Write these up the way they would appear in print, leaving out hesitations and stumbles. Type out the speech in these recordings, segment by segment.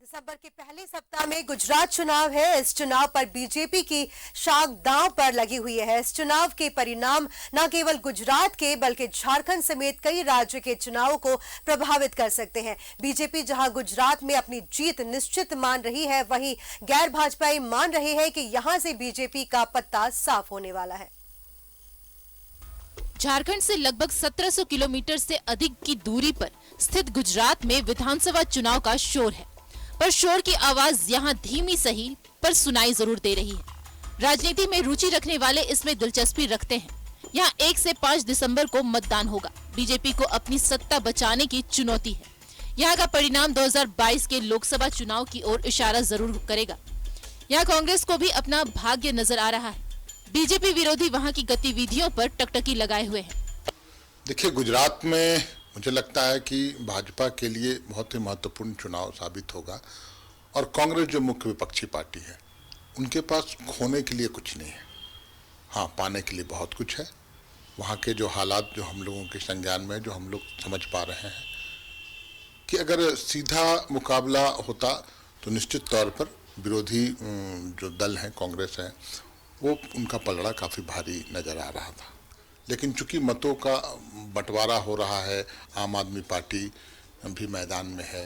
दिसंबर के पहले सप्ताह में गुजरात चुनाव है। इस चुनाव पर बीजेपी की शाख दांव पर लगी हुई है। इस चुनाव के परिणाम न केवल गुजरात के बल्कि झारखंड समेत कई राज्य के चुनावों को प्रभावित कर सकते हैं। बीजेपी जहां गुजरात में अपनी जीत निश्चित मान रही है, वहीं गैर भाजपाई मान रहे हैं कि यहां से बीजेपी का पत्ता साफ होने वाला है। झारखंड से लगभग 1700 किलोमीटर से अधिक की दूरी पर स्थित गुजरात में विधानसभा चुनाव का शोर है, पर शोर की आवाज यहाँ धीमी सही पर सुनाई जरूर दे रही है। राजनीति में रुचि रखने वाले इसमें दिलचस्पी रखते हैं। यहाँ 1 से 5 दिसंबर को मतदान होगा। बीजेपी को अपनी सत्ता बचाने की चुनौती है। यहाँ का परिणाम 2022 के लोकसभा चुनाव की ओर इशारा जरूर करेगा। यहाँ कांग्रेस को भी अपना भाग्य नजर आ रहा है। बीजेपी विरोधी वहाँ की गतिविधियों पर टकटकी लगाए हुए हैं। देखिए, गुजरात में मुझे लगता है कि भाजपा के लिए बहुत ही महत्वपूर्ण चुनाव साबित होगा और कांग्रेस जो मुख्य विपक्षी पार्टी है उनके पास खोने के लिए कुछ नहीं है। हाँ, पाने के लिए बहुत कुछ है। वहाँ के जो हालात जो हम लोगों के संज्ञान में जो हम लोग समझ पा रहे हैं कि अगर सीधा मुकाबला होता तो निश्चित तौर पर विरोधी जो दल हैं, कांग्रेस है, वो उनका पलड़ा काफ़ी भारी नज़र आ रहा था। लेकिन चूंकि मतों का बंटवारा हो रहा है, आम आदमी पार्टी भी मैदान में है,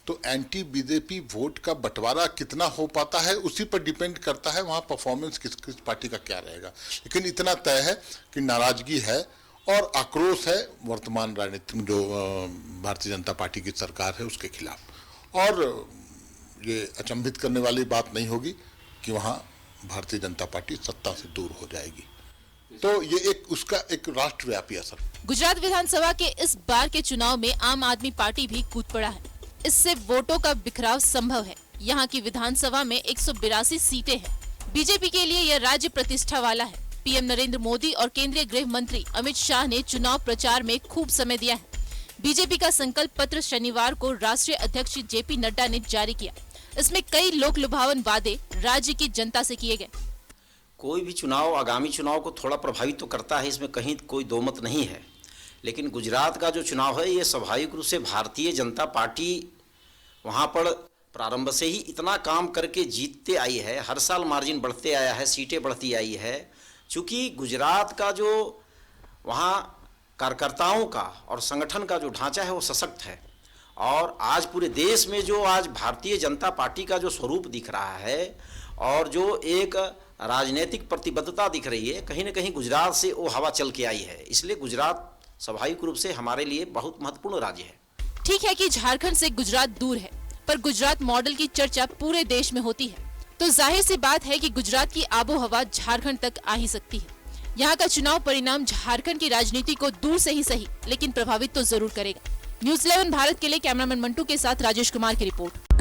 तो एंटी बीजेपी वोट का बंटवारा कितना हो पाता है उसी पर डिपेंड करता है वहाँ परफॉर्मेंस किस किस पार्टी का क्या रहेगा। लेकिन इतना तय है कि नाराजगी है और आक्रोश है वर्तमान राजनीति में जो भारतीय जनता पार्टी की सरकार है उसके खिलाफ। और ये अचंभित करने वाली बात नहीं होगी कि वहाँ भारतीय जनता पार्टी सत्ता से दूर हो जाएगी। तो ये उसका एक राष्ट्रव्यापी असर। गुजरात विधानसभा के इस बार के चुनाव में आम आदमी पार्टी भी कूद पड़ा है। इससे वोटों का बिखराव संभव है। यहाँ की विधानसभा में 182 सीटें हैं। बीजेपी के लिए यह राज्य प्रतिष्ठा वाला है। पीएम नरेंद्र मोदी और केंद्रीय गृह मंत्री अमित शाह ने चुनाव प्रचार में खूब समय दिया है। बीजेपी का संकल्प पत्र शनिवार को राष्ट्रीय अध्यक्ष जेपी नड्डा ने जारी किया। इसमें कई लोक लुभावन वादे राज्य की जनता से किए गए। कोई भी चुनाव आगामी चुनाव को थोड़ा प्रभावित तो करता है, इसमें कहीं कोई दो मत नहीं है। लेकिन गुजरात का जो चुनाव है ये स्वाभाविक रूप से भारतीय जनता पार्टी वहाँ पर प्रारंभ से ही इतना काम करके जीतते आई है। हर साल मार्जिन बढ़ते आया है, सीटें बढ़ती आई है। चूँकि गुजरात का जो वहाँ कार्यकर्ताओं का और संगठन का जो ढांचा है वो सशक्त है। और आज पूरे देश में जो आज भारतीय जनता पार्टी का जो स्वरूप दिख रहा है और जो एक राजनीतिक प्रतिबद्धता दिख रही है, कहीं न कहीं गुजरात से वो हवा चल के आई है। इसलिए गुजरात स्वाभाविक रूप से हमारे लिए बहुत महत्वपूर्ण राज्य है। ठीक है कि झारखंड से गुजरात दूर है, पर गुजरात मॉडल की चर्चा पूरे देश में होती है, तो जाहिर सी बात है कि गुजरात की आबो हवा झारखंड तक आ ही सकती है। यहाँ का चुनाव परिणाम झारखंड की राजनीति को दूर से ही सही लेकिन प्रभावित तो जरूर करेगा। न्यूज़ 11 भारत के लिए कैमरामैन मंटू के साथ राजेश कुमार की report.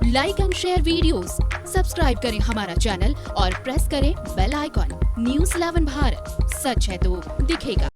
Like and share videos, subscribe करें हमारा चैनल और प्रेस करें बेल आइकॉन। न्यूज़ 11 भारत, सच है तो दिखेगा।